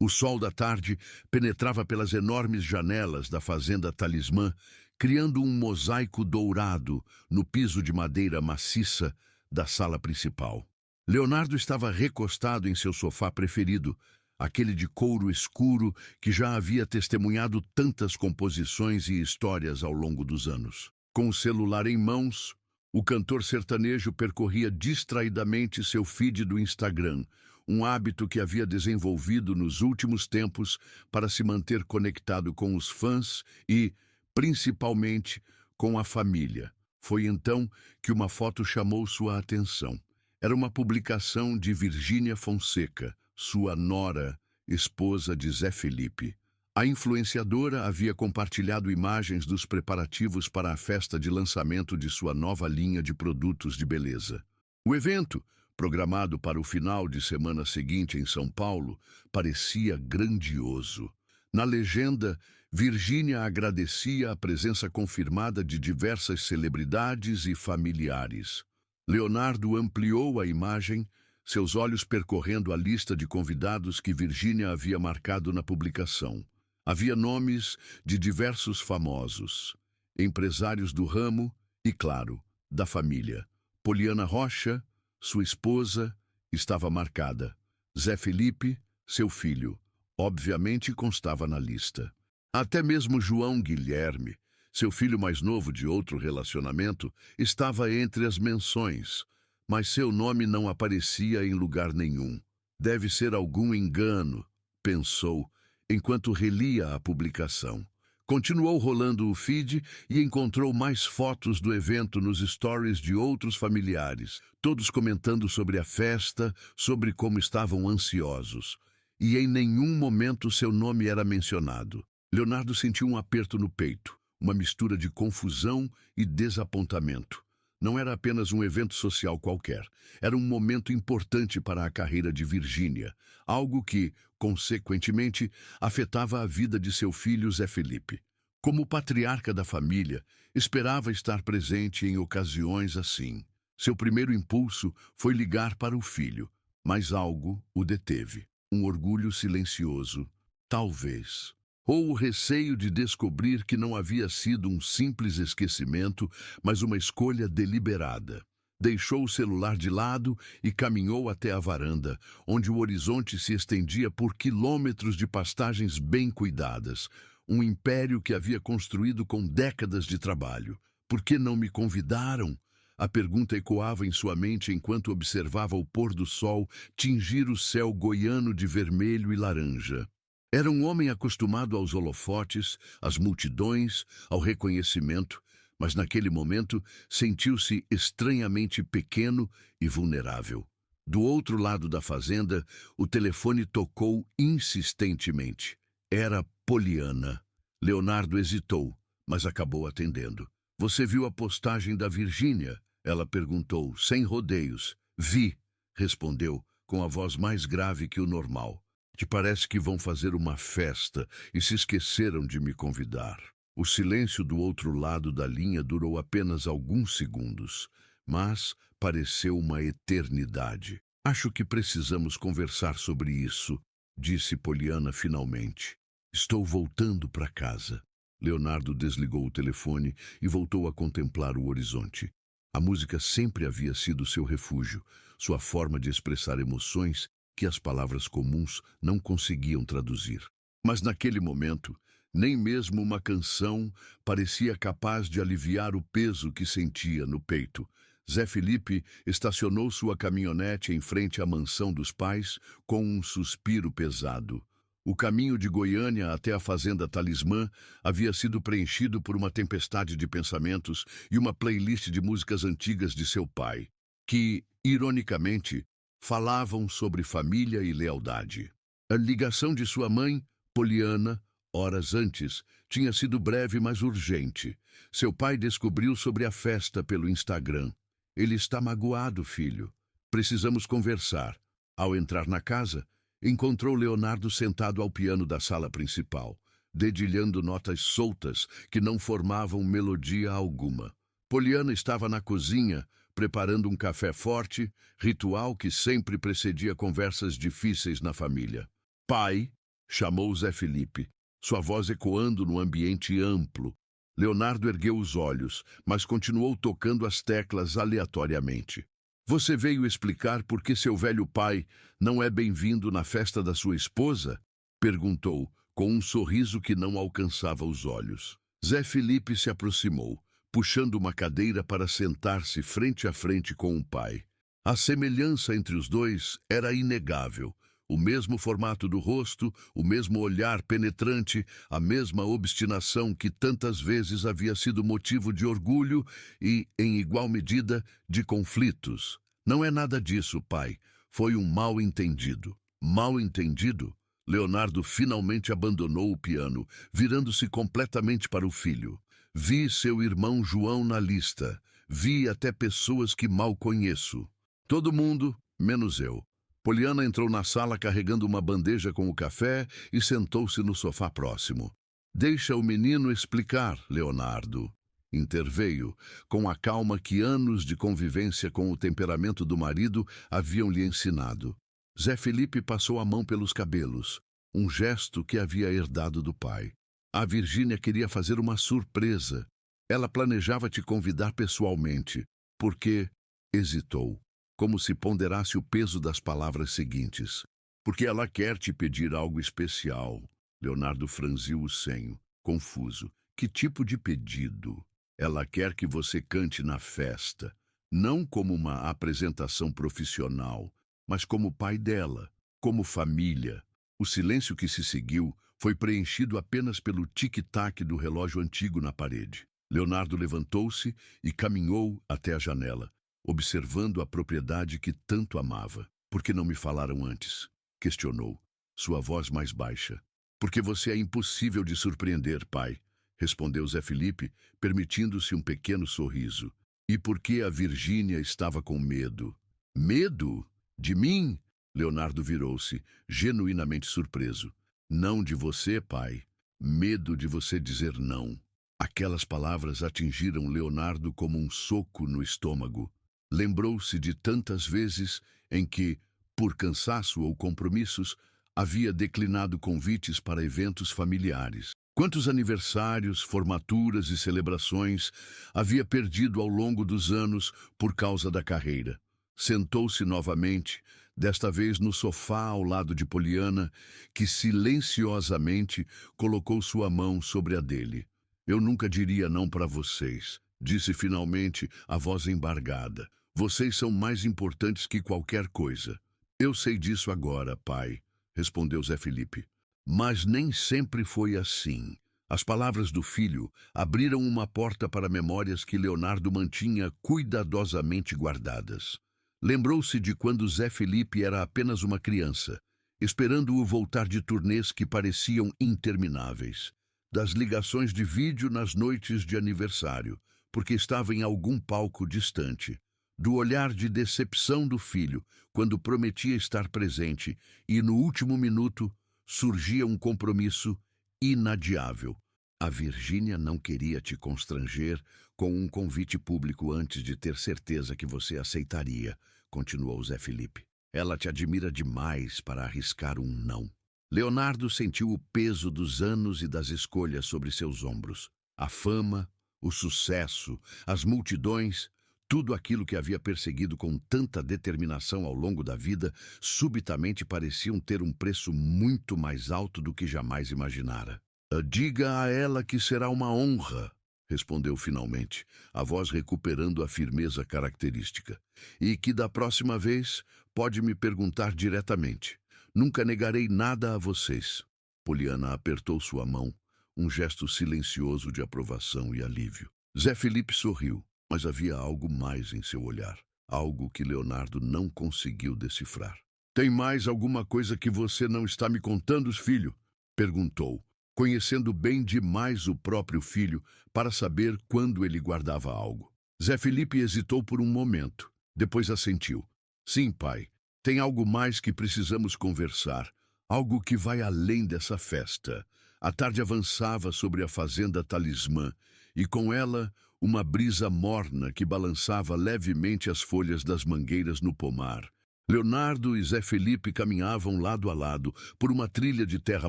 O sol da tarde penetrava pelas enormes janelas da fazenda Talismã, criando um mosaico dourado no piso de madeira maciça da sala principal. Leonardo estava recostado em seu sofá preferido, aquele de couro escuro que já havia testemunhado tantas composições e histórias ao longo dos anos. Com o celular em mãos, o cantor sertanejo percorria distraidamente seu feed do Instagram, um hábito que havia desenvolvido nos últimos tempos para se manter conectado com os fãs e, principalmente, com a família. Foi então que uma foto chamou sua atenção. Era uma publicação de Virgínia Fonseca, sua nora, esposa de Zé Felipe. A influenciadora havia compartilhado imagens dos preparativos para a festa de lançamento de sua nova linha de produtos de beleza. O evento, programado para o final de semana seguinte em São Paulo, parecia grandioso. Na legenda, Virgínia agradecia a presença confirmada de diversas celebridades e familiares. Leonardo ampliou a imagem, seus olhos percorrendo a lista de convidados que Virgínia havia marcado na publicação. Havia nomes de diversos famosos, empresários do ramo e, claro, da família. Poliana Rocha, sua esposa, estava marcada. Zé Felipe, seu filho, obviamente constava na lista. Até mesmo João Guilherme, seu filho mais novo de outro relacionamento, estava entre as menções, mas seu nome não aparecia em lugar nenhum. Deve ser algum engano, pensou, enquanto relia a publicação. Continuou rolando o feed e encontrou mais fotos do evento nos stories de outros familiares, todos comentando sobre a festa, sobre como estavam ansiosos. E em nenhum momento seu nome era mencionado. Leonardo sentiu um aperto no peito, uma mistura de confusão e desapontamento. Não era apenas um evento social qualquer, era um momento importante para a carreira de Virgínia, algo que, consequentemente, afetava a vida de seu filho Zé Felipe. Como patriarca da família, esperava estar presente em ocasiões assim. Seu primeiro impulso foi ligar para o filho, mas algo o deteve. Um orgulho silencioso, talvez. Ou o receio de descobrir que não havia sido um simples esquecimento, mas uma escolha deliberada. Deixou o celular de lado e caminhou até a varanda, onde o horizonte se estendia por quilômetros de pastagens bem cuidadas, um império que havia construído com décadas de trabalho. Por que não me convidaram? A pergunta ecoava em sua mente enquanto observava o pôr do sol tingir o céu goiano de vermelho e laranja. Era um homem acostumado aos holofotes, às multidões, ao reconhecimento, mas naquele momento sentiu-se estranhamente pequeno e vulnerável. Do outro lado da fazenda, o telefone tocou insistentemente. Era Poliana. Leonardo hesitou, mas acabou atendendo. "Você viu a postagem da Virgínia?" Ela perguntou, sem rodeios. "Vi", respondeu, com a voz mais grave que o normal. "Que parece que vão fazer uma festa e se esqueceram de me convidar." O silêncio do outro lado da linha durou apenas alguns segundos, mas pareceu uma eternidade. "Acho que precisamos conversar sobre isso", disse Poliana finalmente. "Estou voltando para casa." Leonardo desligou o telefone e voltou a contemplar o horizonte. A música sempre havia sido seu refúgio, sua forma de expressar emoções que as palavras comuns não conseguiam traduzir. Mas naquele momento, nem mesmo uma canção parecia capaz de aliviar o peso que sentia no peito. Zé Felipe estacionou sua caminhonete em frente à mansão dos pais com um suspiro pesado. O caminho de Goiânia até a fazenda Talismã havia sido preenchido por uma tempestade de pensamentos e uma playlist de músicas antigas de seu pai, que, ironicamente, falavam sobre família e lealdade. A ligação de sua mãe, Poliana, horas antes, tinha sido breve, mas urgente. Seu pai descobriu sobre a festa pelo Instagram. "Ele está magoado, filho. Precisamos conversar." Ao entrar na casa, encontrou Leonardo sentado ao piano da sala principal, dedilhando notas soltas que não formavam melodia alguma. Poliana estava na cozinha, preparando um café forte, ritual que sempre precedia conversas difíceis na família. "Pai", chamou Zé Felipe, sua voz ecoando no ambiente amplo. Leonardo ergueu os olhos, mas continuou tocando as teclas aleatoriamente. Você veio explicar por que seu velho pai não é bem-vindo na festa da sua esposa? Perguntou, com um sorriso que não alcançava os olhos. Zé Felipe se aproximou, puxando uma cadeira para sentar-se frente a frente com o pai. A semelhança entre os dois era inegável. O mesmo formato do rosto, o mesmo olhar penetrante, a mesma obstinação que tantas vezes havia sido motivo de orgulho e, em igual medida, de conflitos. Não é nada disso, pai. Foi um mal-entendido. Mal-entendido? Leonardo finalmente abandonou o piano, virando-se completamente para o filho. Vi seu irmão João na lista. Vi até pessoas que mal conheço. Todo mundo, menos eu. Poliana entrou na sala carregando uma bandeja com o café e sentou-se no sofá próximo. Deixa o menino explicar, Leonardo. Interveio, com a calma que anos de convivência com o temperamento do marido haviam lhe ensinado. Zé Felipe passou a mão pelos cabelos, um gesto que havia herdado do pai. A Virgínia queria fazer uma surpresa. Ela planejava te convidar pessoalmente, porque hesitou, como se ponderasse o peso das palavras seguintes. Porque ela quer te pedir algo especial. Leonardo franziu o senho, confuso. Que tipo de pedido? Ela quer que você cante na festa, não como uma apresentação profissional, mas como pai dela, como família. O silêncio que se seguiu foi preenchido apenas pelo tic-tac do relógio antigo na parede. Leonardo levantou-se e caminhou até a janela, observando a propriedade que tanto amava. Por que não me falaram antes? Questionou, sua voz mais baixa. Porque você é impossível de surpreender, pai, respondeu Zé Felipe, permitindo-se um pequeno sorriso. E por que a Virgínia estava com medo? Medo? De mim? Leonardo virou-se, genuinamente surpreso. Não de você, pai. Medo de você dizer não. Aquelas palavras atingiram Leonardo como um soco no estômago. Lembrou-se de tantas vezes em que, por cansaço ou compromissos, havia declinado convites para eventos familiares. Quantos aniversários, formaturas e celebrações havia perdido ao longo dos anos por causa da carreira. Sentou-se novamente, desta vez no sofá ao lado de Poliana, que silenciosamente colocou sua mão sobre a dele. Eu nunca diria não para vocês, disse finalmente, a voz embargada. Vocês são mais importantes que qualquer coisa. Eu sei disso agora, pai, respondeu Zé Felipe. Mas nem sempre foi assim. As palavras do filho abriram uma porta para memórias que Leonardo mantinha cuidadosamente guardadas. Lembrou-se de quando Zé Felipe era apenas uma criança, esperando-o voltar de turnês que pareciam intermináveis, das ligações de vídeo nas noites de aniversário, porque estava em algum palco distante, do olhar de decepção do filho, quando prometia estar presente, e no último minuto surgia um compromisso inadiável. A Virgínia não queria te constranger com um convite público antes de ter certeza que você aceitaria, continuou Zé Felipe. Ela te admira demais para arriscar um não. Leonardo sentiu o peso dos anos e das escolhas sobre seus ombros. A fama, o sucesso, as multidões, tudo aquilo que havia perseguido com tanta determinação ao longo da vida, subitamente pareciam ter um preço muito mais alto do que jamais imaginara. Diga a ela que será uma honra, respondeu finalmente, a voz recuperando a firmeza característica. E que da próxima vez pode me perguntar diretamente. Nunca negarei nada a vocês. Poliana apertou sua mão, um gesto silencioso de aprovação e alívio. Zé Felipe sorriu, mas havia algo mais em seu olhar, algo que Leonardo não conseguiu decifrar. Tem mais alguma coisa que você não está me contando, filho? Perguntou, conhecendo bem demais o próprio filho para saber quando ele guardava algo. Zé Felipe hesitou por um momento, depois assentiu. Sim, pai, tem algo mais que precisamos conversar, algo que vai além dessa festa. A tarde avançava sobre a fazenda Talismã, e com ela uma brisa morna que balançava levemente as folhas das mangueiras no pomar. Leonardo e Zé Felipe caminhavam lado a lado por uma trilha de terra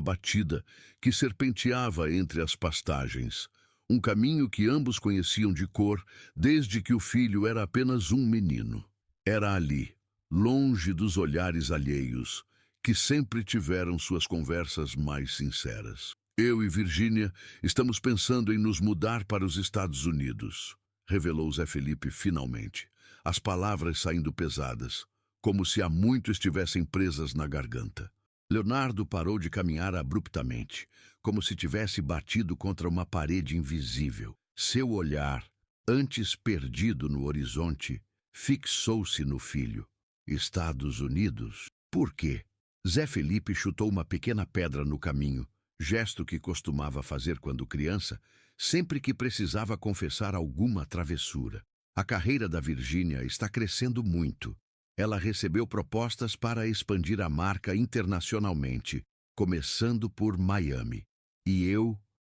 batida que serpenteava entre as pastagens. Um caminho que ambos conheciam de cor, desde que o filho era apenas um menino. Era ali, longe dos olhares alheios, que sempre tiveram suas conversas mais sinceras. Eu e Virgínia estamos pensando em nos mudar para os Estados Unidos, revelou Zé Felipe finalmente, as palavras saindo pesadas, como se há muito estivessem presas na garganta. Leonardo parou de caminhar abruptamente, como se tivesse batido contra uma parede invisível. Seu olhar, antes perdido no horizonte, fixou-se no filho. Estados Unidos? Por quê? Zé Felipe chutou uma pequena pedra no caminho, gesto que costumava fazer quando criança, sempre que precisava confessar alguma travessura. A carreira da Virgínia está crescendo muito. Ela recebeu propostas para expandir a marca internacionalmente, começando por Miami. E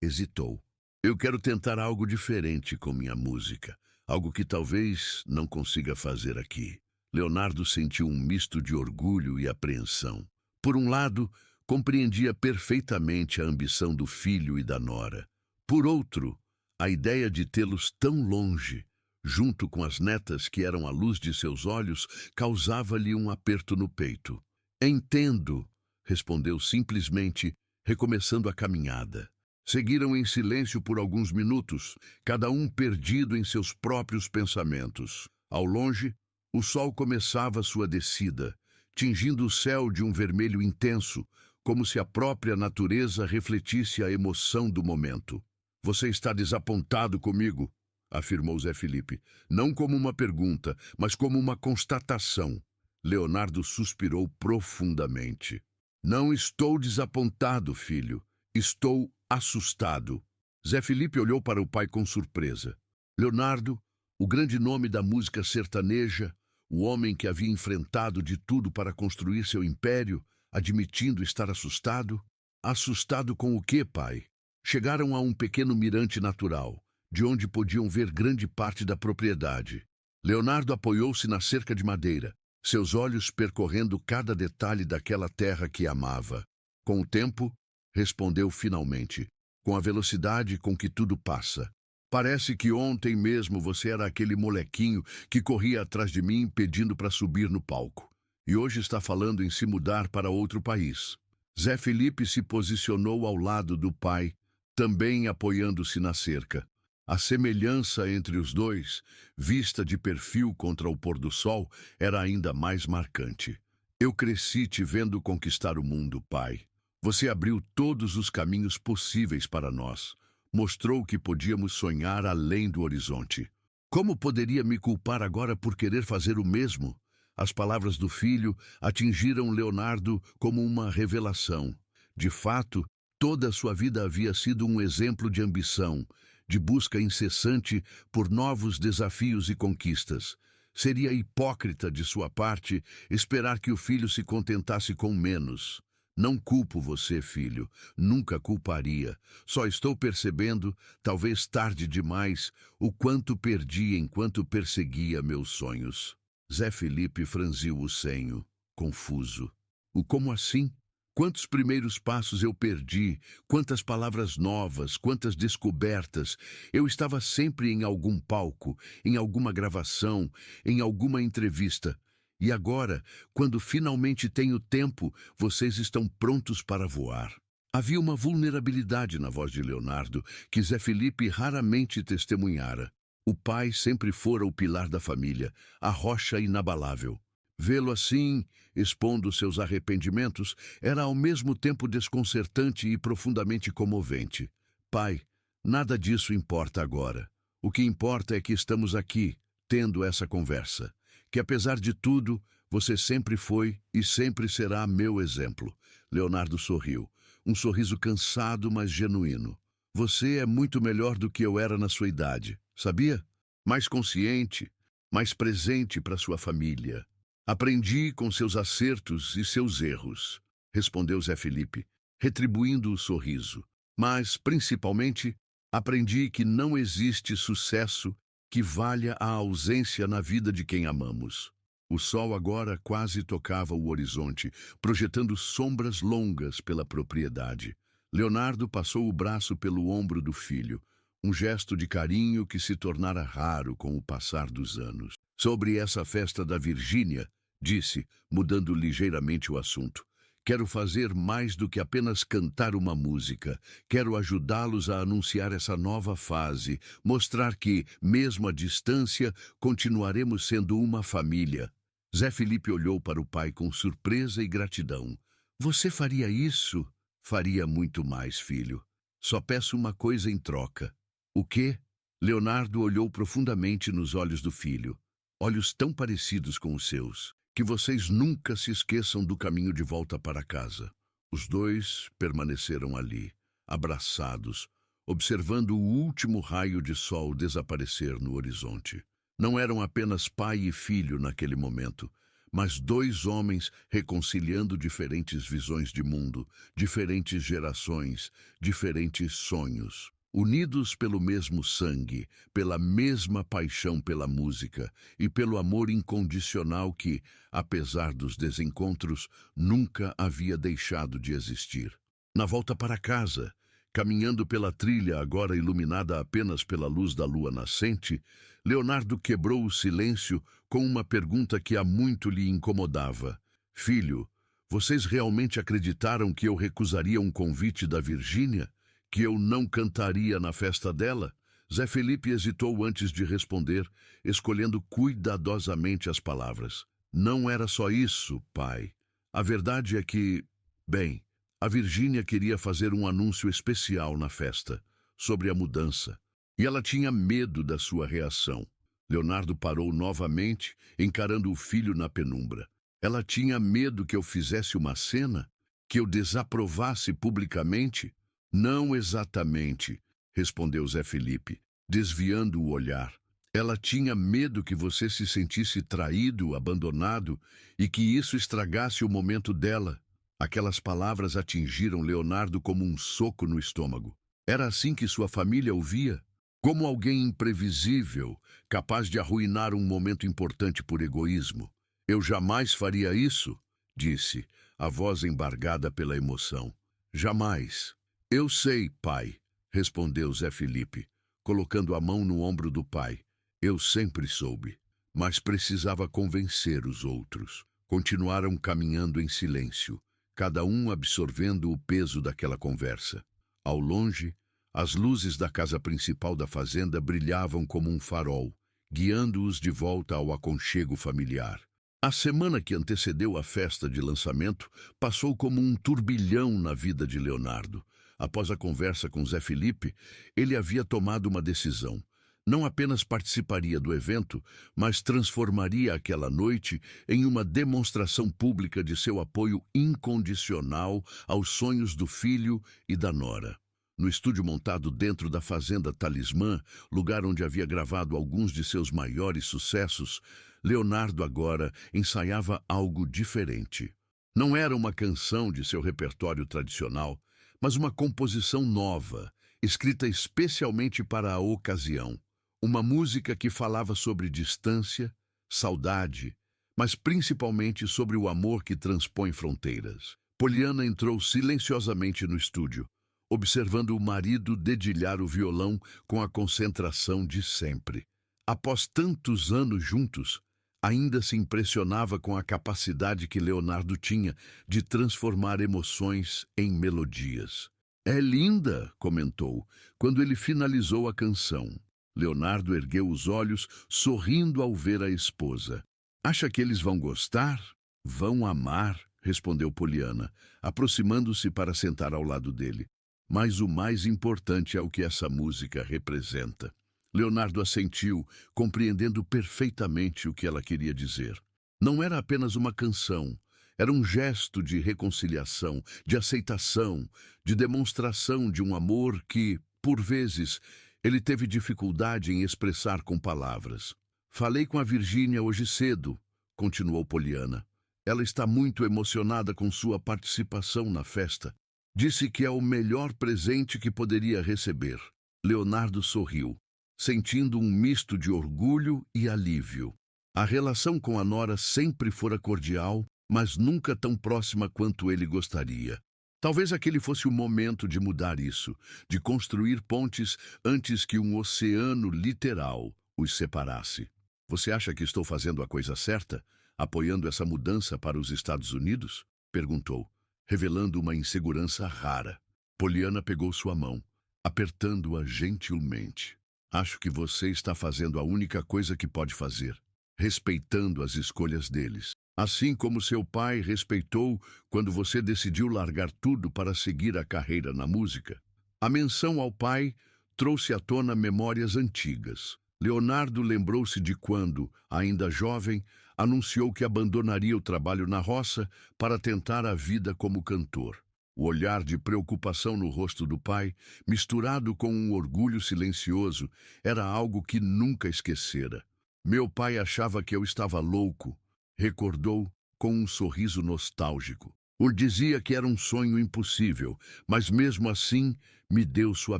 hesitou. Eu quero tentar algo diferente com minha música, algo que talvez não consiga fazer aqui. Leonardo sentiu um misto de orgulho e apreensão. Por um lado, compreendia perfeitamente a ambição do filho e da nora. Por outro, a ideia de tê-los tão longe, junto com as netas que eram a luz de seus olhos, causava-lhe um aperto no peito. Entendo, respondeu simplesmente, recomeçando a caminhada. Seguiram em silêncio por alguns minutos, cada um perdido em seus próprios pensamentos. Ao longe, o sol começava sua descida, tingindo o céu de um vermelho intenso, como se a própria natureza refletisse a emoção do momento. Você está desapontado comigo? Afirmou Zé Felipe, não como uma pergunta, mas como uma constatação. Leonardo suspirou profundamente. Não estou desapontado, filho. Estou assustado. Zé Felipe olhou para o pai com surpresa. Leonardo, o grande nome da música sertaneja, o homem que havia enfrentado de tudo para construir seu império, admitindo estar assustado? Assustado com o quê, pai? Chegaram a um pequeno mirante natural, de onde podiam ver grande parte da propriedade. Leonardo apoiou-se na cerca de madeira, seus olhos percorrendo cada detalhe daquela terra que amava. Com o tempo, respondeu finalmente, com a velocidade com que tudo passa. Parece que ontem mesmo você era aquele molequinho que corria atrás de mim pedindo para subir no palco. E hoje está falando em se mudar para outro país. Zé Felipe se posicionou ao lado do pai, também apoiando-se na cerca. A semelhança entre os dois, vista de perfil contra o pôr do sol, era ainda mais marcante. Eu cresci te vendo conquistar o mundo, pai. Você abriu todos os caminhos possíveis para nós. Mostrou que podíamos sonhar além do horizonte. Como poderia me culpar agora por querer fazer o mesmo? As palavras do filho atingiram Leonardo como uma revelação. De fato, toda a sua vida havia sido um exemplo de ambição, de busca incessante por novos desafios e conquistas. Seria hipócrita de sua parte esperar que o filho se contentasse com menos. Não culpo você, filho. Nunca culparia. Só estou percebendo, talvez tarde demais, o quanto perdi enquanto perseguia meus sonhos. Zé Felipe franziu o senho, confuso. O como assim? Quantos primeiros passos eu perdi, quantas palavras novas, quantas descobertas. Eu estava sempre em algum palco, em alguma gravação, em alguma entrevista. E agora, quando finalmente tenho tempo, vocês estão prontos para voar. Havia uma vulnerabilidade na voz de Leonardo que Zé Felipe raramente testemunhara. O pai sempre fora o pilar da família, a rocha inabalável. Vê-lo assim, expondo seus arrependimentos, era ao mesmo tempo desconcertante e profundamente comovente. Pai, nada disso importa agora. O que importa é que estamos aqui, tendo essa conversa. Que apesar de tudo, você sempre foi e sempre será meu exemplo. Leonardo sorriu, um sorriso cansado, mas genuíno. Você é muito melhor do que eu era na sua idade, sabia? Mais consciente, mais presente para sua família. Aprendi com seus acertos e seus erros, respondeu Zé Felipe, retribuindo o sorriso. Mas, principalmente, aprendi que não existe sucesso que valha a ausência na vida de quem amamos. O sol agora quase tocava o horizonte, projetando sombras longas pela propriedade. Leonardo passou o braço pelo ombro do filho, um gesto de carinho que se tornara raro com o passar dos anos. Sobre essa festa da Virgínia, disse, mudando ligeiramente o assunto, quero fazer mais do que apenas cantar uma música. Quero ajudá-los a anunciar essa nova fase, mostrar que, mesmo à distância, continuaremos sendo uma família. Zé Felipe olhou para o pai com surpresa e gratidão. Você faria isso? Faria muito mais, filho. Só peço uma coisa em troca. O quê? Leonardo olhou profundamente nos olhos do filho, olhos tão parecidos com os seus, que vocês nunca se esqueçam do caminho de volta para casa. Os dois permaneceram ali, abraçados, observando o último raio de sol desaparecer no horizonte. Não eram apenas pai e filho naquele momento, mas dois homens reconciliando diferentes visões de mundo, diferentes gerações, diferentes sonhos. Unidos pelo mesmo sangue, pela mesma paixão pela música e pelo amor incondicional que, apesar dos desencontros, nunca havia deixado de existir. Na volta para casa, caminhando pela trilha agora iluminada apenas pela luz da lua nascente, Leonardo quebrou o silêncio com uma pergunta que há muito lhe incomodava. Filho, vocês realmente acreditaram que eu recusaria um convite da Virgínia? Que eu não cantaria na festa dela? Zé Felipe hesitou antes de responder, escolhendo cuidadosamente as palavras. Não era só isso, pai. A verdade é que, bem, a Virgínia queria fazer um anúncio especial na festa, sobre a mudança, e ela tinha medo da sua reação. Leonardo parou novamente, encarando o filho na penumbra. Ela tinha medo que eu fizesse uma cena? Que eu desaprovasse publicamente? Não exatamente, respondeu Zé Felipe, desviando o olhar. Ela tinha medo que você se sentisse traído, abandonado, e que isso estragasse o momento dela. Aquelas palavras atingiram Leonardo como um soco no estômago. Era assim que sua família o via? Como alguém imprevisível, capaz de arruinar um momento importante por egoísmo. Eu jamais faria isso, disse, a voz embargada pela emoção. Jamais. Eu sei, pai, respondeu Zé Felipe, colocando a mão no ombro do pai. Eu sempre soube, mas precisava convencer os outros. Continuaram caminhando em silêncio, cada um absorvendo o peso daquela conversa. Ao longe, as luzes da casa principal da fazenda brilhavam como um farol, guiando-os de volta ao aconchego familiar. A semana que antecedeu a festa de lançamento passou como um turbilhão na vida de Leonardo. Após a conversa com Zé Felipe, ele havia tomado uma decisão. Não apenas participaria do evento, mas transformaria aquela noite em uma demonstração pública de seu apoio incondicional aos sonhos do filho e da nora. No estúdio montado dentro da Fazenda Talismã, lugar onde havia gravado alguns de seus maiores sucessos, Leonardo agora ensaiava algo diferente. Não era uma canção de seu repertório tradicional, mas uma composição nova, escrita especialmente para a ocasião. Uma música que falava sobre distância, saudade, mas principalmente sobre o amor que transpõe fronteiras. Poliana entrou silenciosamente no estúdio, observando o marido dedilhar o violão com a concentração de sempre. Após tantos anos juntos, ainda se impressionava com a capacidade que Leonardo tinha de transformar emoções em melodias. É linda, comentou, quando ele finalizou a canção. Leonardo ergueu os olhos, sorrindo ao ver a esposa. Acha que eles vão gostar? Vão amar, respondeu Poliana, aproximando-se para sentar ao lado dele. Mas o mais importante é o que essa música representa. Leonardo assentiu, compreendendo perfeitamente o que ela queria dizer. Não era apenas uma canção, era um gesto de reconciliação, de aceitação, de demonstração de um amor que, por vezes, ele teve dificuldade em expressar com palavras. Falei com a Virgínia hoje cedo, continuou Poliana. Ela está muito emocionada com sua participação na festa. Disse que é o melhor presente que poderia receber. Leonardo sorriu, sentindo um misto de orgulho e alívio. A relação com a nora sempre fora cordial, mas nunca tão próxima quanto ele gostaria. Talvez aquele fosse o momento de mudar isso, de construir pontes antes que um oceano literal os separasse. Você acha que estou fazendo a coisa certa, apoiando essa mudança para os Estados Unidos? Perguntou, revelando uma insegurança rara. Poliana pegou sua mão, apertando-a gentilmente. Acho que você está fazendo a única coisa que pode fazer, respeitando as escolhas deles. Assim como seu pai respeitou quando você decidiu largar tudo para seguir a carreira na música. A menção ao pai trouxe à tona memórias antigas. Leonardo lembrou-se de quando, ainda jovem, anunciou que abandonaria o trabalho na roça para tentar a vida como cantor. O olhar de preocupação no rosto do pai, misturado com um orgulho silencioso, era algo que nunca esquecera. Meu pai achava que eu estava louco, recordou com um sorriso nostálgico. O dizia que era um sonho impossível, mas mesmo assim me deu sua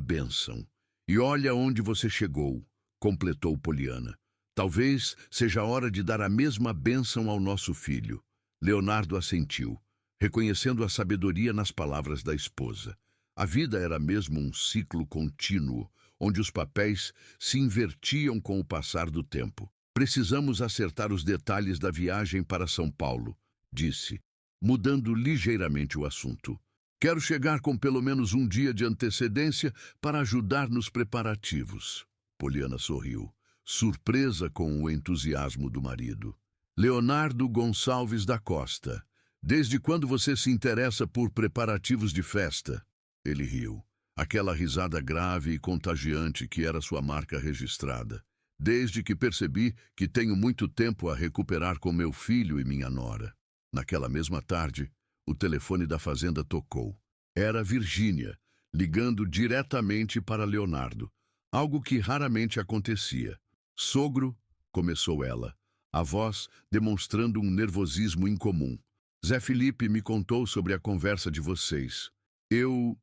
bênção. E olha onde você chegou, completou Poliana. Talvez seja a hora de dar a mesma bênção ao nosso filho. Leonardo assentiu, reconhecendo a sabedoria nas palavras da esposa. A vida era mesmo um ciclo contínuo, onde os papéis se invertiam com o passar do tempo. Precisamos acertar os detalhes da viagem para São Paulo, disse, mudando ligeiramente o assunto. Quero chegar com pelo menos um dia de antecedência para ajudar nos preparativos. Poliana sorriu, surpresa com o entusiasmo do marido. Leonardo Gonçalves da Costa. Desde quando você se interessa por preparativos de festa? Ele riu. Aquela risada grave e contagiante que era sua marca registrada. Desde que percebi que tenho muito tempo a recuperar com meu filho e minha nora. Naquela mesma tarde, o telefone da fazenda tocou. Era Virgínia, ligando diretamente para Leonardo. Algo que raramente acontecia. Sogro, começou ela, a voz demonstrando um nervosismo incomum. Zé Felipe me contou sobre a conversa de vocês. Eu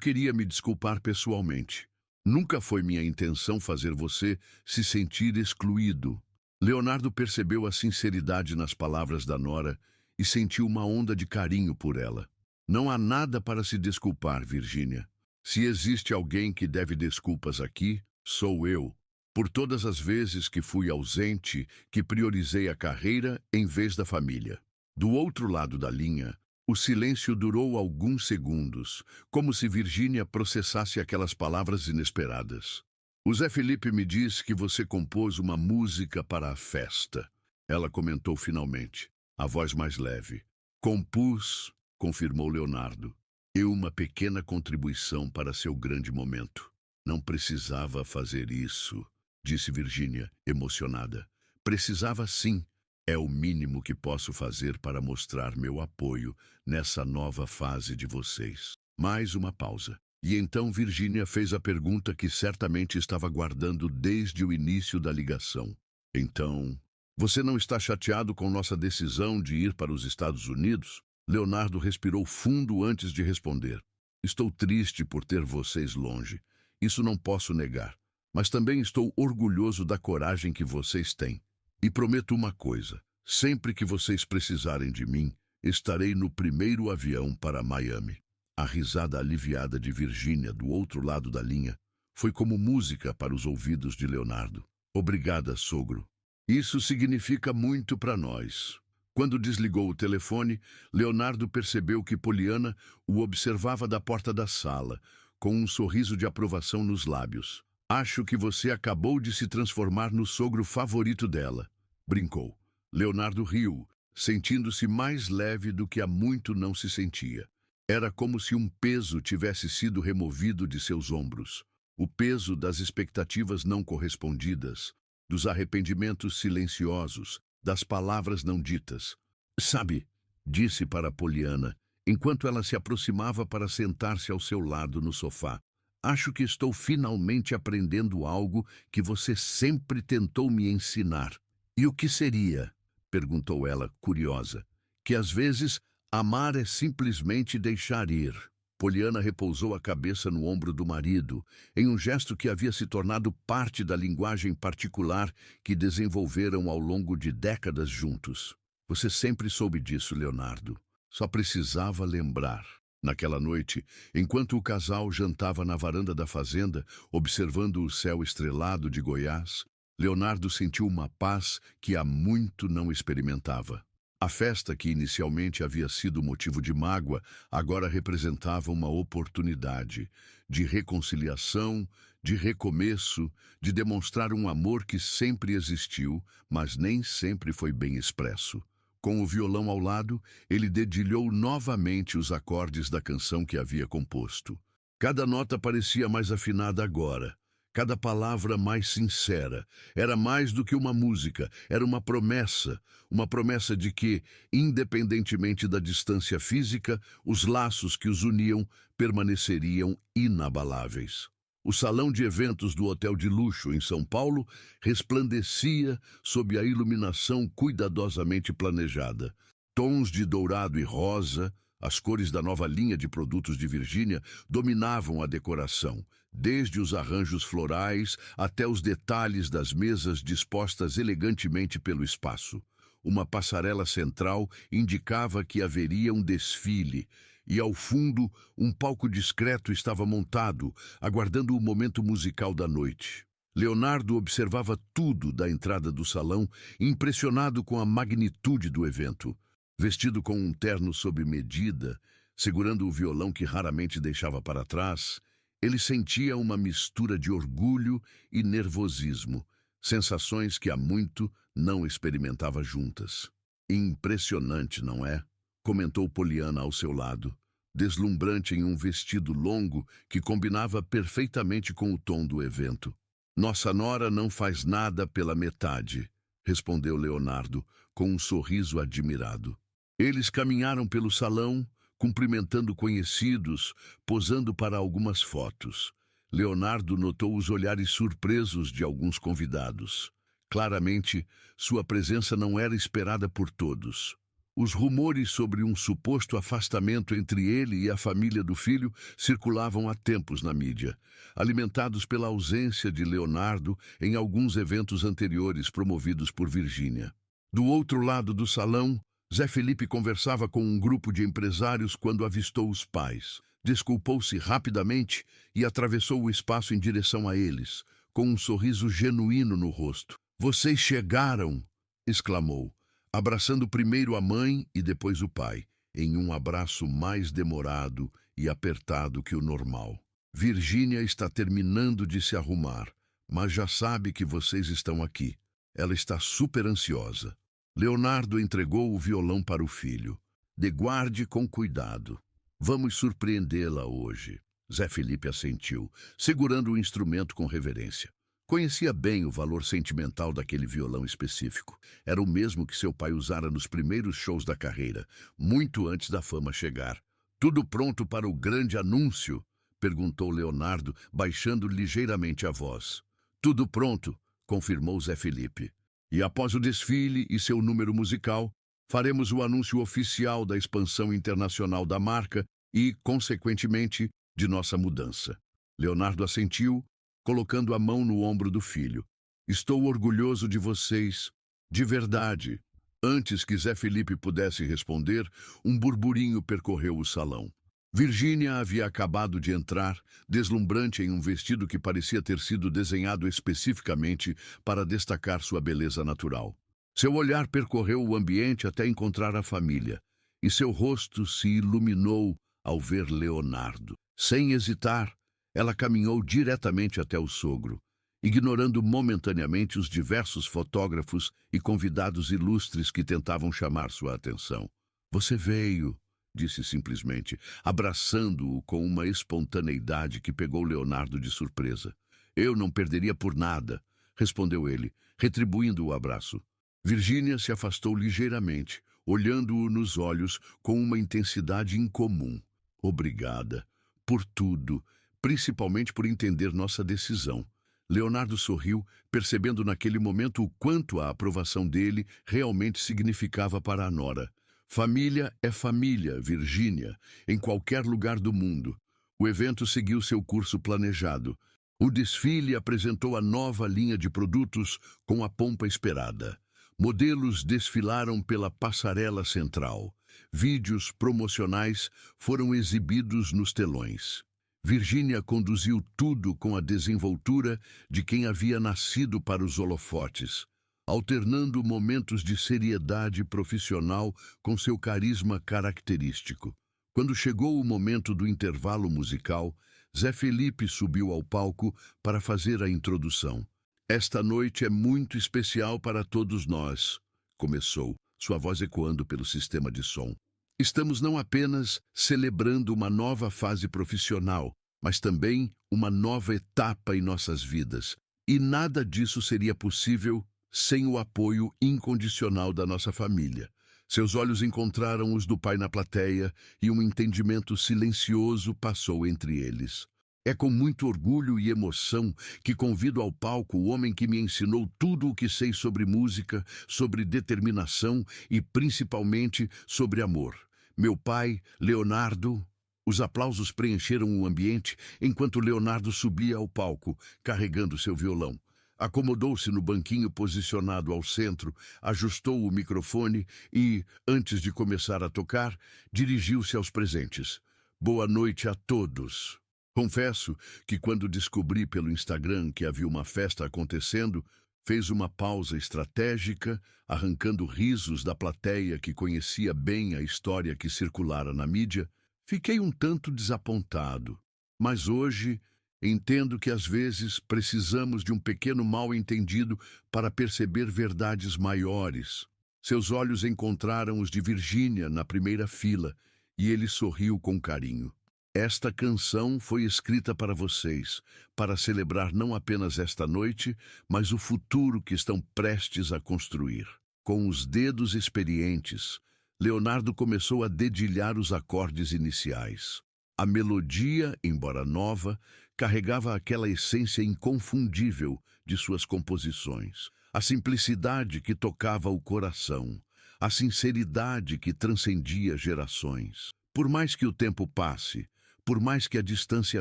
queria me desculpar pessoalmente. Nunca foi minha intenção fazer você se sentir excluído. Leonardo percebeu a sinceridade nas palavras da nora e sentiu uma onda de carinho por ela. Não há nada para se desculpar, Virgínia. Se existe alguém que deve desculpas aqui, sou eu. Por todas as vezes que fui ausente, que priorizei a carreira em vez da família. Do outro lado da linha, o silêncio durou alguns segundos, como se Virgínia processasse aquelas palavras inesperadas. O Zé Felipe me diz que você compôs uma música para a festa. Ela comentou finalmente, a voz mais leve. Compus, confirmou Leonardo. E uma pequena contribuição para seu grande momento. Não precisava fazer isso, disse Virgínia, emocionada. Precisava sim. É o mínimo que posso fazer para mostrar meu apoio nessa nova fase de vocês. Mais uma pausa. E então Virgínia fez a pergunta que certamente estava guardando desde o início da ligação. Então, você não está chateado com nossa decisão de ir para os Estados Unidos? Leonardo respirou fundo antes de responder. Estou triste por ter vocês longe. Isso não posso negar. Mas também estou orgulhoso da coragem que vocês têm. E prometo uma coisa, sempre que vocês precisarem de mim, estarei no primeiro avião para Miami. A risada aliviada de Virgínia do outro lado da linha foi como música para os ouvidos de Leonardo. Obrigada, sogro. Isso significa muito para nós. Quando desligou o telefone, Leonardo percebeu que Poliana o observava da porta da sala, com um sorriso de aprovação nos lábios. Acho que você acabou de se transformar no sogro favorito dela, brincou. Leonardo riu, sentindo-se mais leve do que há muito não se sentia. Era como se um peso tivesse sido removido de seus ombros. O peso das expectativas não correspondidas, dos arrependimentos silenciosos, das palavras não ditas. Sabe, disse para Poliana, enquanto ela se aproximava para sentar-se ao seu lado no sofá. Acho que estou finalmente aprendendo algo que você sempre tentou me ensinar. E o que seria? Perguntou ela, curiosa. Que às vezes amar é simplesmente deixar ir. Poliana repousou a cabeça no ombro do marido, em um gesto que havia se tornado parte da linguagem particular que desenvolveram ao longo de décadas juntos. Você sempre soube disso, Leonardo. Só precisava lembrar. Naquela noite, enquanto o casal jantava na varanda da fazenda, observando o céu estrelado de Goiás, Leonardo sentiu uma paz que há muito não experimentava. A festa, que inicialmente havia sido motivo de mágoa, agora representava uma oportunidade de reconciliação, de recomeço, de demonstrar um amor que sempre existiu, mas nem sempre foi bem expresso. Com o violão ao lado, ele dedilhou novamente os acordes da canção que havia composto. Cada nota parecia mais afinada agora. Cada palavra mais sincera. Era mais do que uma música, era uma promessa de que, independentemente da distância física, os laços que os uniam permaneceriam inabaláveis. O salão de eventos do hotel de luxo em São Paulo resplandecia sob a iluminação cuidadosamente planejada. Tons de dourado e rosa, as cores da nova linha de produtos de Virgínia, dominavam a decoração, desde os arranjos florais até os detalhes das mesas dispostas elegantemente pelo espaço. Uma passarela central indicava que haveria um desfile, e ao fundo um palco discreto estava montado, aguardando o momento musical da noite. Leonardo observava tudo da entrada do salão, impressionado com a magnitude do evento. Vestido com um terno sob medida, segurando o violão que raramente deixava para trás, ele sentia uma mistura de orgulho e nervosismo, sensações que há muito não experimentava juntas. Impressionante, não é? Comentou Poliana ao seu lado, deslumbrante em um vestido longo que combinava perfeitamente com o tom do evento. Nossa nora não faz nada pela metade, respondeu Leonardo, com um sorriso admirado. Eles caminharam pelo salão, cumprimentando conhecidos, posando para algumas fotos. Leonardo notou os olhares surpresos de alguns convidados. Claramente, sua presença não era esperada por todos. Os rumores sobre um suposto afastamento entre ele e a família do filho circulavam há tempos na mídia, alimentados pela ausência de Leonardo em alguns eventos anteriores promovidos por Virgínia. Do outro lado do salão, Zé Felipe conversava com um grupo de empresários quando avistou os pais. Desculpou-se rapidamente e atravessou o espaço em direção a eles, com um sorriso genuíno no rosto. "Vocês chegaram!" exclamou, abraçando primeiro a mãe e depois o pai, em um abraço mais demorado e apertado que o normal. "Virgínia está terminando de se arrumar, mas já sabe que vocês estão aqui. Ela está super ansiosa." Leonardo entregou o violão para o filho. "Dê guarde com cuidado. Vamos surpreendê-la hoje." Zé Felipe assentiu, segurando o instrumento com reverência. Conhecia bem o valor sentimental daquele violão específico. Era o mesmo que seu pai usara nos primeiros shows da carreira, muito antes da fama chegar. "Tudo pronto para o grande anúncio?" perguntou Leonardo, baixando ligeiramente a voz. "Tudo pronto", confirmou Zé Felipe. "E após o desfile e seu número musical, faremos o anúncio oficial da expansão internacional da marca e, consequentemente, de nossa mudança." Leonardo assentiu, colocando a mão no ombro do filho. "Estou orgulhoso de vocês, de verdade." Antes que Zé Felipe pudesse responder, um burburinho percorreu o salão. Virgínia havia acabado de entrar, deslumbrante em um vestido que parecia ter sido desenhado especificamente para destacar sua beleza natural. Seu olhar percorreu o ambiente até encontrar a família, e seu rosto se iluminou ao ver Leonardo. Sem hesitar, ela caminhou diretamente até o sogro, ignorando momentaneamente os diversos fotógrafos e convidados ilustres que tentavam chamar sua atenção. "Você veio", disse simplesmente, abraçando-o com uma espontaneidade que pegou Leonardo de surpresa. "Eu não perderia por nada", respondeu ele, retribuindo o abraço. Virgínia se afastou ligeiramente, olhando-o nos olhos com uma intensidade incomum. "Obrigada por tudo, principalmente por entender nossa decisão." Leonardo sorriu, percebendo naquele momento o quanto a aprovação dele realmente significava para a nora. Família é família, Virgínia, em qualquer lugar do mundo. O evento seguiu seu curso planejado. O desfile apresentou a nova linha de produtos com a pompa esperada. Modelos desfilaram pela passarela central. Vídeos promocionais foram exibidos nos telões. Virgínia conduziu tudo com a desenvoltura de quem havia nascido para os holofotes, alternando momentos de seriedade profissional com seu carisma característico. Quando chegou o momento do intervalo musical, Zé Felipe subiu ao palco para fazer a introdução. Esta noite é muito especial para todos nós, começou, sua voz ecoando pelo sistema de som. Estamos não apenas celebrando uma nova fase profissional, mas também uma nova etapa em nossas vidas. E nada disso seria possível sem o apoio incondicional da nossa família. Seus olhos encontraram os do pai na plateia e um entendimento silencioso passou entre eles. É com muito orgulho e emoção que convido ao palco o homem que me ensinou tudo o que sei sobre música, sobre determinação e principalmente sobre amor. Meu pai, Leonardo. Os aplausos preencheram o ambiente enquanto Leonardo subia ao palco, carregando seu violão. Acomodou-se no banquinho posicionado ao centro, ajustou o microfone e, antes de começar a tocar, dirigiu-se aos presentes. Boa noite a todos. Confesso que quando descobri pelo Instagram que havia uma festa acontecendo, fez uma pausa estratégica, arrancando risos da plateia que conhecia bem a história que circulara na mídia. Fiquei um tanto desapontado, mas hoje entendo que às vezes precisamos de um pequeno mal-entendido para perceber verdades maiores. Seus olhos encontraram os de Virgínia na primeira fila e ele sorriu com carinho. Esta canção foi escrita para vocês, para celebrar não apenas esta noite, mas o futuro que estão prestes a construir. Com os dedos experientes, Leonardo começou a dedilhar os acordes iniciais. A melodia, embora nova, carregava aquela essência inconfundível de suas composições. A simplicidade que tocava o coração, a sinceridade que transcendia gerações. Por mais que o tempo passe, por mais que a distância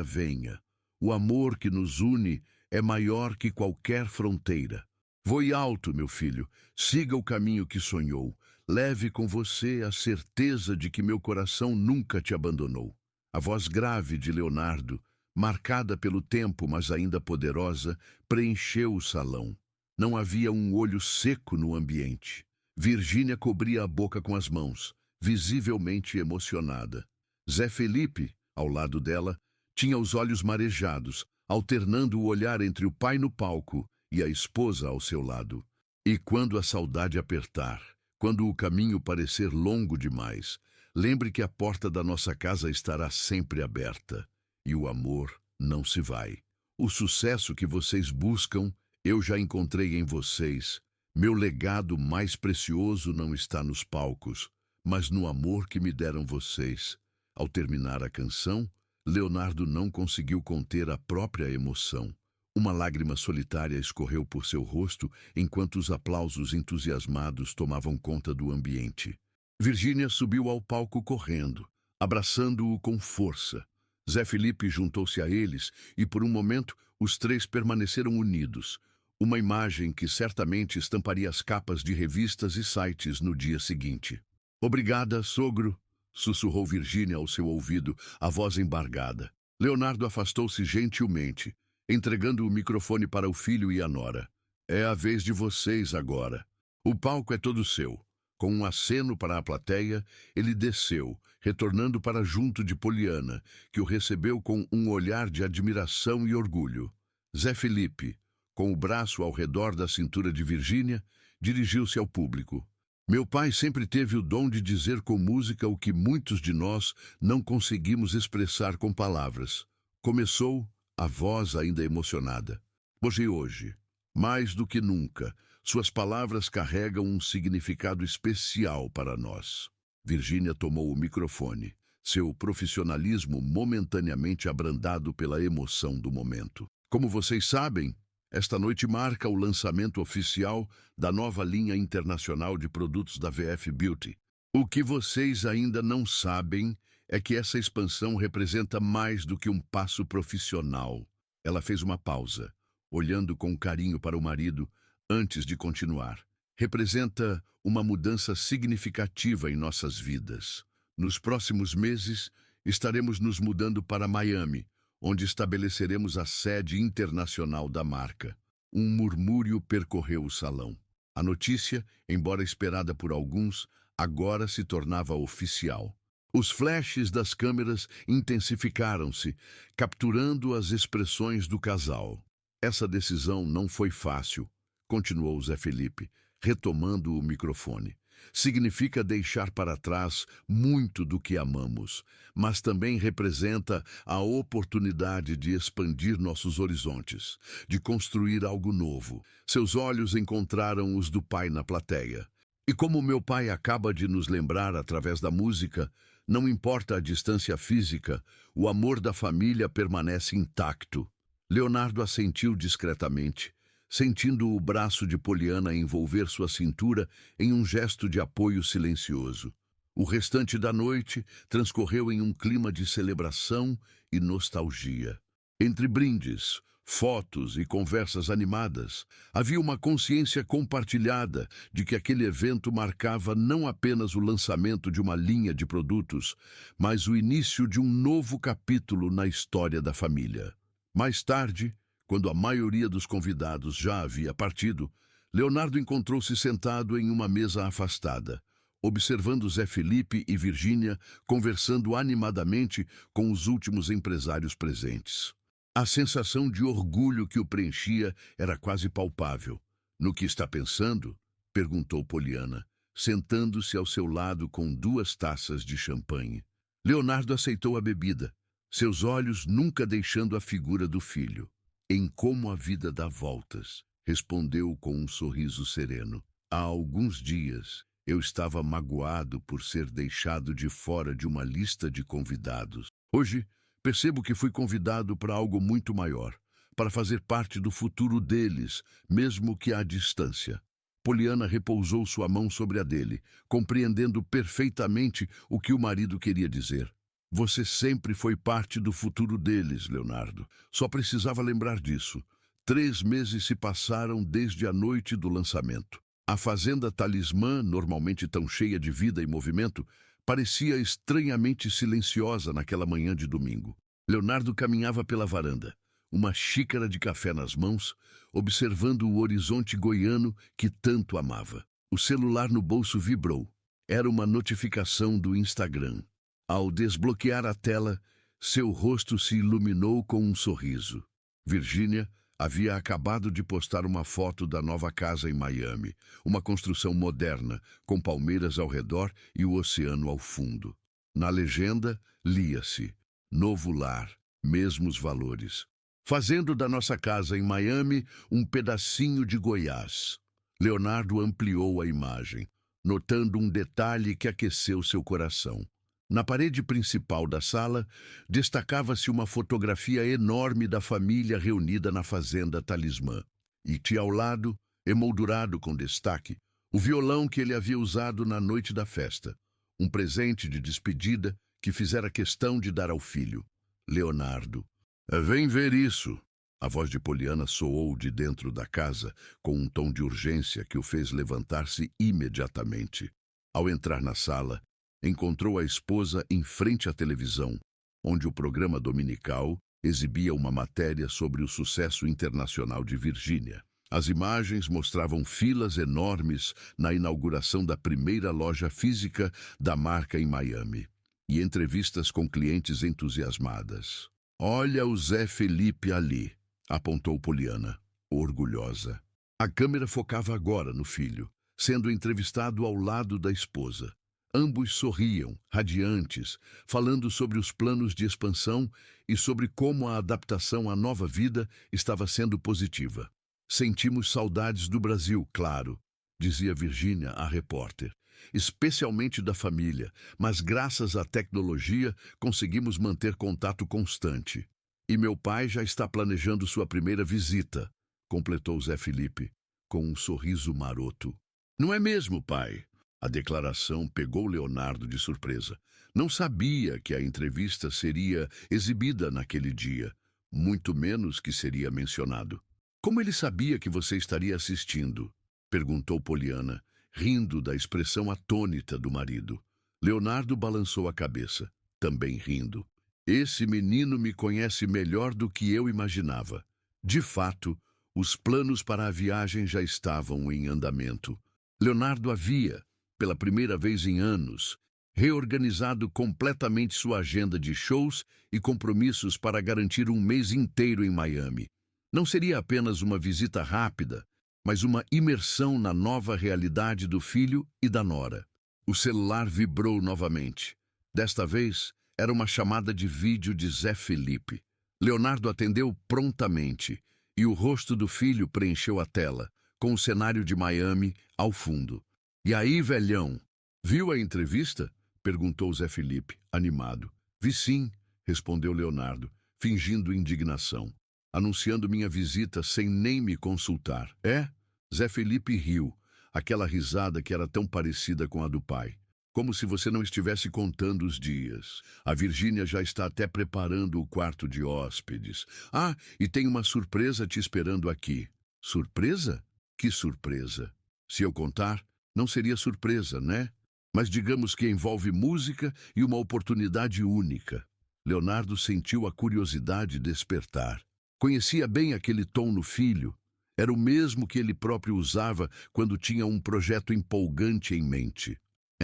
venha, o amor que nos une é maior que qualquer fronteira. Voe alto, meu filho, siga o caminho que sonhou. Leve com você a certeza de que meu coração nunca te abandonou. A voz grave de Leonardo, marcada pelo tempo, mas ainda poderosa, preencheu o salão. Não havia um olho seco no ambiente. Virgínia cobria a boca com as mãos, visivelmente emocionada. Zé Felipe, ao lado dela, tinha os olhos marejados, alternando o olhar entre o pai no palco e a esposa ao seu lado. E quando a saudade apertar, quando o caminho parecer longo demais, lembre que a porta da nossa casa estará sempre aberta e o amor não se vai. O sucesso que vocês buscam, eu já encontrei em vocês. Meu legado mais precioso não está nos palcos, mas no amor que me deram vocês. Ao terminar a canção, Leonardo não conseguiu conter a própria emoção. Uma lágrima solitária escorreu por seu rosto enquanto os aplausos entusiasmados tomavam conta do ambiente. Virgínia subiu ao palco correndo, abraçando-o com força. Zé Felipe juntou-se a eles e, por um momento, os três permaneceram unidos. Uma imagem que certamente estamparia as capas de revistas e sites no dia seguinte. Obrigada, sogro, sussurrou Virgínia ao seu ouvido, a voz embargada. Leonardo afastou-se gentilmente, entregando o microfone para o filho e a nora. É a vez de vocês agora. O palco é todo seu. Com um aceno para a plateia, ele desceu, retornando para junto de Poliana, que o recebeu com um olhar de admiração e orgulho. Zé Felipe, com o braço ao redor da cintura de Virgínia, dirigiu-se ao público. Meu pai sempre teve o dom de dizer com música o que muitos de nós não conseguimos expressar com palavras. Começou, a voz ainda emocionada. Hoje, mais do que nunca, suas palavras carregam um significado especial para nós. Virgínia tomou o microfone, seu profissionalismo momentaneamente abrandado pela emoção do momento. Como vocês sabem, esta noite marca o lançamento oficial da nova linha internacional de produtos da VF Beauty. O que vocês ainda não sabem é que essa expansão representa mais do que um passo profissional. Ela fez uma pausa, olhando com carinho para o marido antes de continuar. Representa uma mudança significativa em nossas vidas. Nos próximos meses, estaremos nos mudando para Miami, onde estabeleceremos a sede internacional da marca. Um murmúrio percorreu o salão. A notícia, embora esperada por alguns, agora se tornava oficial. Os flashes das câmeras intensificaram-se, capturando as expressões do casal. Essa decisão não foi fácil, continuou Zé Felipe, retomando o microfone. Significa deixar para trás muito do que amamos, mas também representa a oportunidade de expandir nossos horizontes, de construir algo novo. Seus olhos encontraram os do pai na plateia. E como meu pai acaba de nos lembrar através da música, não importa a distância física, o amor da família permanece intacto. Leonardo assentiu discretamente, sentindo o braço de Poliana envolver sua cintura em um gesto de apoio silencioso. O restante da noite transcorreu em um clima de celebração e nostalgia. Entre brindes, fotos e conversas animadas, havia uma consciência compartilhada de que aquele evento marcava não apenas o lançamento de uma linha de produtos, mas o início de um novo capítulo na história da família. Mais tarde, quando a maioria dos convidados já havia partido, Leonardo encontrou-se sentado em uma mesa afastada, observando Zé Felipe e Virgínia conversando animadamente com os últimos empresários presentes. A sensação de orgulho que o preenchia era quase palpável. "No que está pensando?" perguntou Poliana, sentando-se ao seu lado com 2 taças de champanhe. Leonardo aceitou a bebida, seus olhos nunca deixando a figura do filho. "Em como a vida dá voltas", respondeu com um sorriso sereno. "Há alguns dias eu estava magoado por ser deixado de fora de uma lista de convidados. Hoje, percebo que fui convidado para algo muito maior, para fazer parte do futuro deles, mesmo que à distância." Poliana repousou sua mão sobre a dele, compreendendo perfeitamente o que o marido queria dizer. "Você sempre foi parte do futuro deles, Leonardo. Só precisava lembrar disso. 3 meses se passaram desde a noite do lançamento. A Fazenda Talismã, normalmente tão cheia de vida e movimento, parecia estranhamente silenciosa naquela manhã de domingo. Leonardo caminhava pela varanda, uma xícara de café nas mãos, observando o horizonte goiano que tanto amava. O celular no bolso vibrou. Era uma notificação do Instagram. Ao desbloquear a tela, seu rosto se iluminou com um sorriso. Virgínia havia acabado de postar uma foto da nova casa em Miami, uma construção moderna, com palmeiras ao redor e o oceano ao fundo. Na legenda, lia-se: "Novo lar, mesmos valores. Fazendo da nossa casa em Miami um pedacinho de Goiás." Leonardo ampliou a imagem, notando um detalhe que aqueceu seu coração. Na parede principal da sala, destacava-se uma fotografia enorme da família reunida na Fazenda Talismã. E tinha ao lado, emoldurado com destaque, o violão que ele havia usado na noite da festa, um presente de despedida que fizera questão de dar ao filho. Leonardo. "Vem ver isso." A voz de Poliana soou de dentro da casa, com um tom de urgência que o fez levantar-se imediatamente. Ao entrar na sala, encontrou a esposa em frente à televisão, onde o programa dominical exibia uma matéria sobre o sucesso internacional de Virgínia. As imagens mostravam filas enormes na inauguração da primeira loja física da marca em Miami, e entrevistas com clientes entusiasmadas. "Olha o Zé Felipe ali", apontou Poliana, orgulhosa. A câmera focava agora no filho, sendo entrevistado ao lado da esposa. Ambos sorriam, radiantes, falando sobre os planos de expansão e sobre como a adaptação à nova vida estava sendo positiva. "Sentimos saudades do Brasil, claro", dizia Virgínia à repórter, "especialmente da família, mas graças à tecnologia conseguimos manter contato constante. E meu pai já está planejando sua primeira visita", completou Zé Felipe, com um sorriso maroto. "Não é mesmo, pai?" A declaração pegou Leonardo de surpresa. Não sabia que a entrevista seria exibida naquele dia, muito menos que seria mencionado. Como ele sabia que você estaria assistindo? Perguntou Poliana, rindo da expressão atônita do marido. Leonardo balançou a cabeça, também rindo. Esse menino me conhece melhor do que eu imaginava. De fato, os planos para a viagem já estavam em andamento. Leonardo havia, pela primeira vez em anos, reorganizado completamente sua agenda de shows e compromissos para garantir um mês inteiro em Miami. Não seria apenas uma visita rápida, mas uma imersão na nova realidade do filho e da nora. O celular vibrou novamente. Desta vez, era uma chamada de vídeo de Zé Felipe. Leonardo atendeu prontamente, e o rosto do filho preencheu a tela, com o cenário de Miami ao fundo. "E aí, velhão, viu a entrevista?" perguntou Zé Felipe, animado. "Vi sim", respondeu Leonardo, fingindo indignação, anunciando minha visita sem nem me consultar. "É?" Zé Felipe riu, aquela risada que era tão parecida com a do pai. "Como se você não estivesse contando os dias. A Virgínia já está até preparando o quarto de hóspedes. Ah, e tem uma surpresa te esperando aqui." "Surpresa? Que surpresa? Se eu contar, não seria surpresa, né? Mas digamos que envolve música e uma oportunidade única." Leonardo sentiu a curiosidade despertar. Conhecia bem aquele tom no filho. Era o mesmo que ele próprio usava quando tinha um projeto empolgante em mente.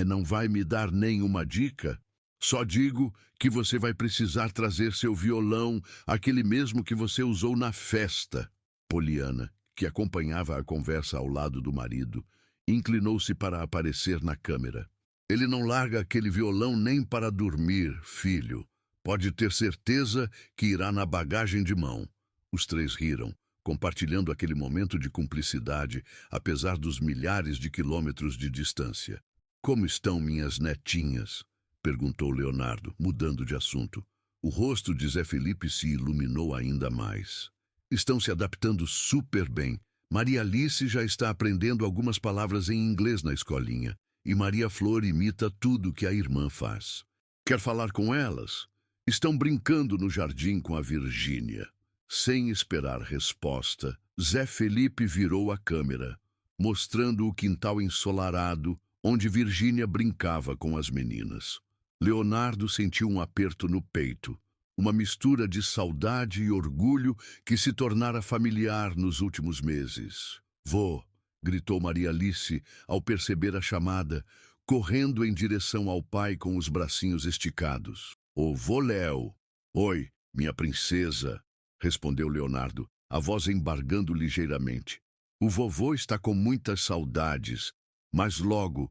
Não vai me dar nenhuma dica? Só digo que você vai precisar trazer seu violão, aquele mesmo que você usou na festa." Poliana, que acompanhava a conversa ao lado do marido, inclinou-se para aparecer na câmera. "Ele não larga aquele violão nem para dormir, filho. Pode ter certeza que irá na bagagem de mão." Os três riram, compartilhando aquele momento de cumplicidade, apesar dos milhares de quilômetros de distância. "Como estão minhas netinhas?" perguntou Leonardo, mudando de assunto. O rosto de Zé Felipe se iluminou ainda mais. "Estão se adaptando super bem. Maria Alice já está aprendendo algumas palavras em inglês na escolinha, e Maria Flor imita tudo que a irmã faz. Quer falar com elas? Estão brincando no jardim com a Virgínia." Sem esperar resposta, Zé Felipe virou a câmera, mostrando o quintal ensolarado, onde Virgínia brincava com as meninas. Leonardo sentiu um aperto no peito, uma mistura de saudade e orgulho que se tornara familiar nos últimos meses. "Vô!" gritou Maria Alice ao perceber a chamada, correndo em direção ao pai com os bracinhos esticados. "Ô vô Léo!" "Oi, minha princesa!" respondeu Leonardo, a voz embargando ligeiramente. "O vovô está com muitas saudades, mas logo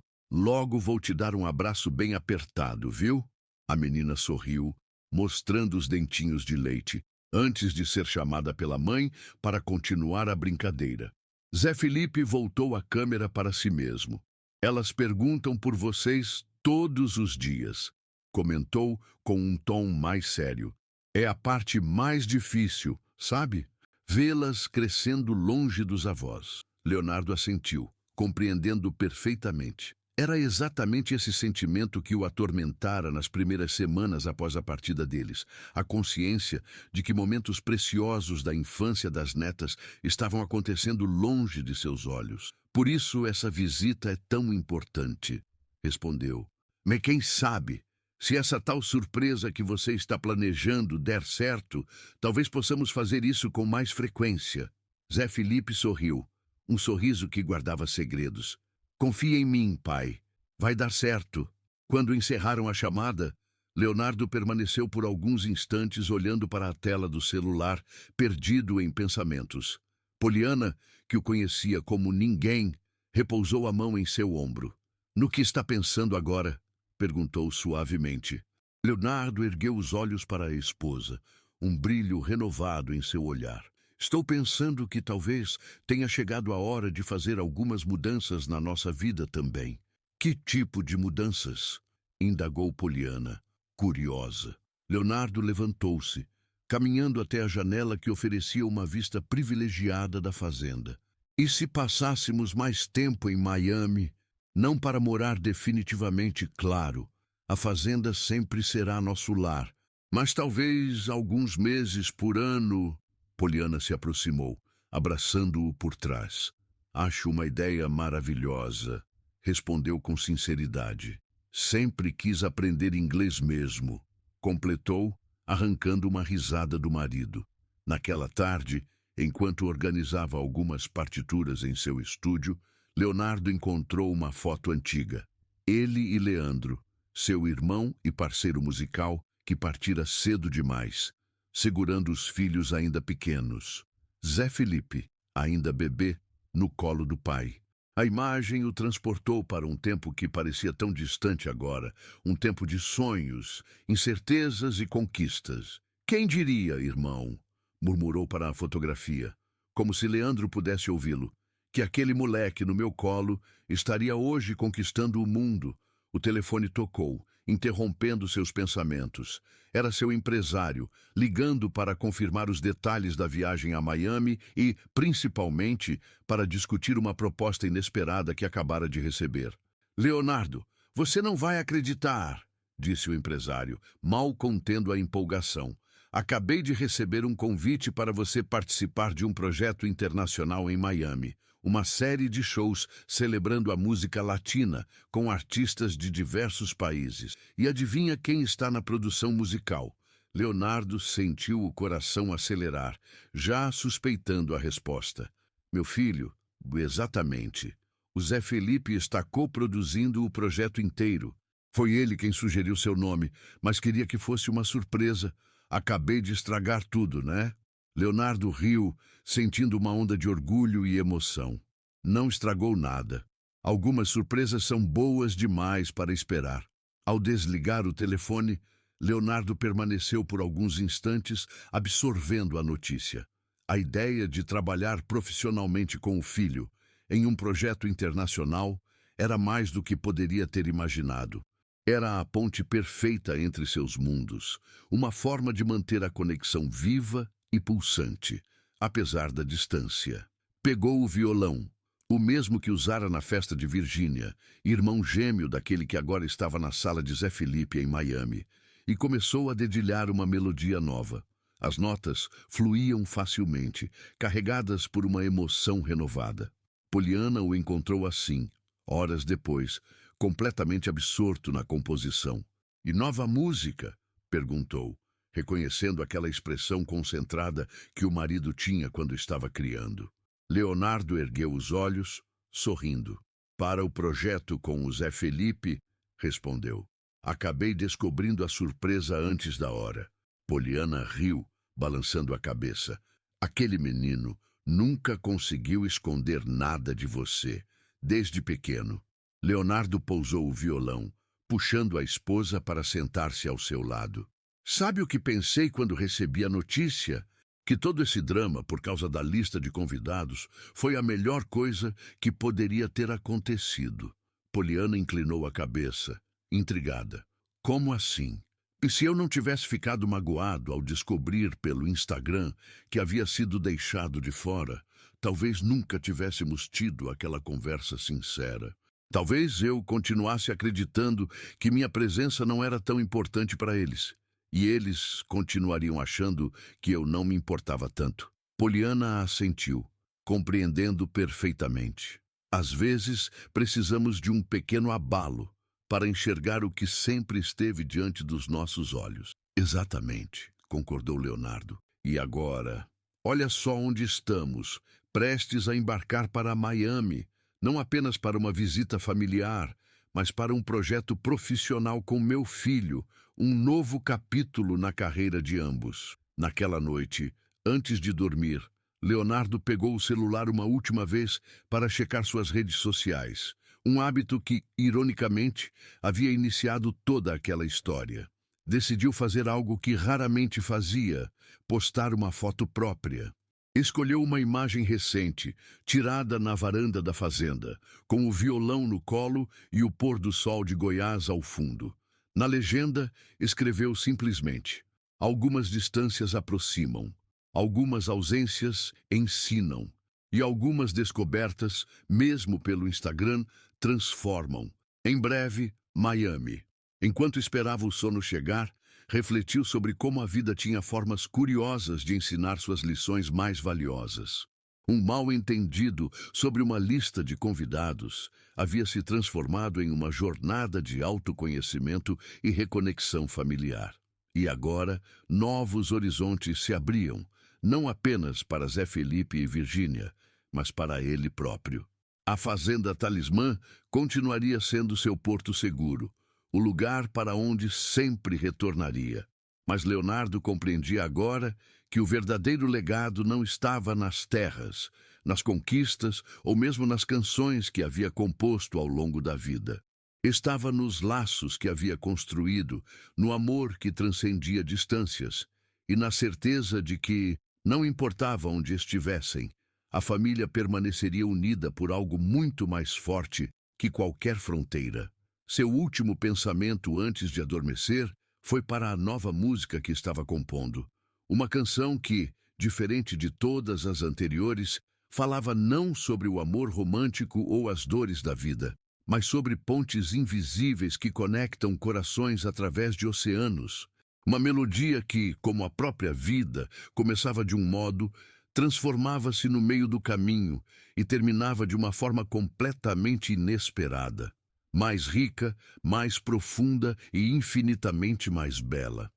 vou te dar um abraço bem apertado, viu?" A menina sorriu, mostrando os dentinhos de leite, antes de ser chamada pela mãe para continuar a brincadeira. Zé Felipe voltou a câmera para si mesmo. "Elas perguntam por vocês todos os dias", comentou com um tom mais sério. "É a parte mais difícil, sabe? Vê-las crescendo longe dos avós." Leonardo assentiu, compreendendo perfeitamente. Era exatamente esse sentimento que o atormentara nas primeiras semanas após a partida deles, a consciência de que momentos preciosos da infância das netas estavam acontecendo longe de seus olhos. "Por isso essa visita é tão importante", respondeu. "Mas quem sabe, se essa tal surpresa que você está planejando der certo, talvez possamos fazer isso com mais frequência." Zé Felipe sorriu, um sorriso que guardava segredos. "Confia em mim, pai. Vai dar certo." Quando encerraram a chamada, Leonardo permaneceu por alguns instantes olhando para a tela do celular, perdido em pensamentos. Poliana, que o conhecia como ninguém, repousou a mão em seu ombro. "No que está pensando agora?" perguntou suavemente. Leonardo ergueu os olhos para a esposa, um brilho renovado em seu olhar. "Estou pensando que talvez tenha chegado a hora de fazer algumas mudanças na nossa vida também." "Que tipo de mudanças?" indagou Poliana, curiosa. Leonardo levantou-se, caminhando até a janela que oferecia uma vista privilegiada da fazenda. "E se passássemos mais tempo em Miami?" Não para morar definitivamente, claro. A fazenda sempre será nosso lar. Mas talvez alguns meses por ano. Poliana se aproximou, abraçando-o por trás. Acho uma ideia maravilhosa, respondeu com sinceridade. Sempre quis aprender inglês mesmo, completou, arrancando uma risada do marido. Naquela tarde, enquanto organizava algumas partituras em seu estúdio, Leonardo encontrou uma foto antiga. Ele e Leandro, seu irmão e parceiro musical, que partira cedo demais, segurando os filhos ainda pequenos. Zé Felipe, ainda bebê, no colo do pai. A imagem o transportou para um tempo que parecia tão distante agora, um tempo de sonhos, incertezas e conquistas. Quem diria, irmão? Murmurou para a fotografia, como se Leandro pudesse ouvi-lo, que aquele moleque no meu colo estaria hoje conquistando o mundo. O telefone tocou, interrompendo seus pensamentos. Era seu empresário, ligando para confirmar os detalhes da viagem a Miami e, principalmente, para discutir uma proposta inesperada que acabara de receber. Leonardo, você não vai acreditar, disse o empresário, mal contendo a empolgação. Acabei de receber um convite para você participar de um projeto internacional em Miami. Uma série de shows celebrando a música latina, com artistas de diversos países. E adivinha quem está na produção musical? Leonardo sentiu o coração acelerar, já suspeitando a resposta. Meu filho, exatamente. O Zé Felipe está coproduzindo o projeto inteiro. Foi ele quem sugeriu seu nome, mas queria que fosse uma surpresa. Acabei de estragar tudo, né? Leonardo riu, sentindo uma onda de orgulho e emoção. Não estragou nada. Algumas surpresas são boas demais para esperar. Ao desligar o telefone, Leonardo permaneceu por alguns instantes absorvendo a notícia. A ideia de trabalhar profissionalmente com o filho, em um projeto internacional, era mais do que poderia ter imaginado. Era a ponte perfeita entre seus mundos, uma forma de manter a conexão viva e pulsante, apesar da distância. Pegou o violão, o mesmo que usara na festa de Virgínia, irmão gêmeo daquele que agora estava na sala de Zé Felipe em Miami, e começou a dedilhar uma melodia nova. As notas fluíam facilmente, carregadas por uma emoção renovada. Poliana o encontrou assim, horas depois, completamente absorto na composição. E nova música? Perguntou, reconhecendo aquela expressão concentrada que o marido tinha quando estava criando. Leonardo ergueu os olhos, sorrindo. Para o projeto com o Zé Felipe, respondeu. Acabei descobrindo a surpresa antes da hora. Poliana riu, balançando a cabeça. Aquele menino nunca conseguiu esconder nada de você, desde pequeno. Leonardo pousou o violão, puxando a esposa para sentar-se ao seu lado. Sabe o que pensei quando recebi a notícia? Que todo esse drama, por causa da lista de convidados, foi a melhor coisa que poderia ter acontecido. Poliana inclinou a cabeça, intrigada. Como assim? E se eu não tivesse ficado magoado ao descobrir pelo Instagram que havia sido deixado de fora, talvez nunca tivéssemos tido aquela conversa sincera. Talvez eu continuasse acreditando que minha presença não era tão importante para eles. E eles continuariam achando que eu não me importava tanto. Poliana assentiu, compreendendo perfeitamente. Às vezes, precisamos de um pequeno abalo para enxergar o que sempre esteve diante dos nossos olhos. Exatamente, concordou Leonardo. E agora? Olha só onde estamos, prestes a embarcar para Miami, não apenas para uma visita familiar, mas para um projeto profissional com meu filho, um novo capítulo na carreira de ambos. Naquela noite, antes de dormir, Leonardo pegou o celular uma última vez para checar suas redes sociais, um hábito que, ironicamente, havia iniciado toda aquela história. Decidiu fazer algo que raramente fazia, postar uma foto própria. Escolheu uma imagem recente, tirada na varanda da fazenda, com o violão no colo e o pôr do sol de Goiás ao fundo. Na legenda, escreveu simplesmente: algumas distâncias aproximam, algumas ausências ensinam. E algumas descobertas, mesmo pelo Instagram, transformam. Em breve, Miami. Enquanto esperava o sono chegar, refletiu sobre como a vida tinha formas curiosas de ensinar suas lições mais valiosas. Um mal-entendido sobre uma lista de convidados havia se transformado em uma jornada de autoconhecimento e reconexão familiar. E agora, novos horizontes se abriam, não apenas para Zé Felipe e Virgínia, mas para ele próprio. A Fazenda Talismã continuaria sendo seu porto seguro, o lugar para onde sempre retornaria. Mas Leonardo compreendia agora que o verdadeiro legado não estava nas terras, nas conquistas ou mesmo nas canções que havia composto ao longo da vida. Estava nos laços que havia construído, no amor que transcendia distâncias e na certeza de que, não importava onde estivessem, a família permaneceria unida por algo muito mais forte que qualquer fronteira. Seu último pensamento antes de adormecer foi para a nova música que estava compondo. Uma canção que, diferente de todas as anteriores, falava não sobre o amor romântico ou as dores da vida, mas sobre pontes invisíveis que conectam corações através de oceanos. Uma melodia que, como a própria vida, começava de um modo, transformava-se no meio do caminho e terminava de uma forma completamente inesperada. Mais rica, mais profunda e infinitamente mais bela.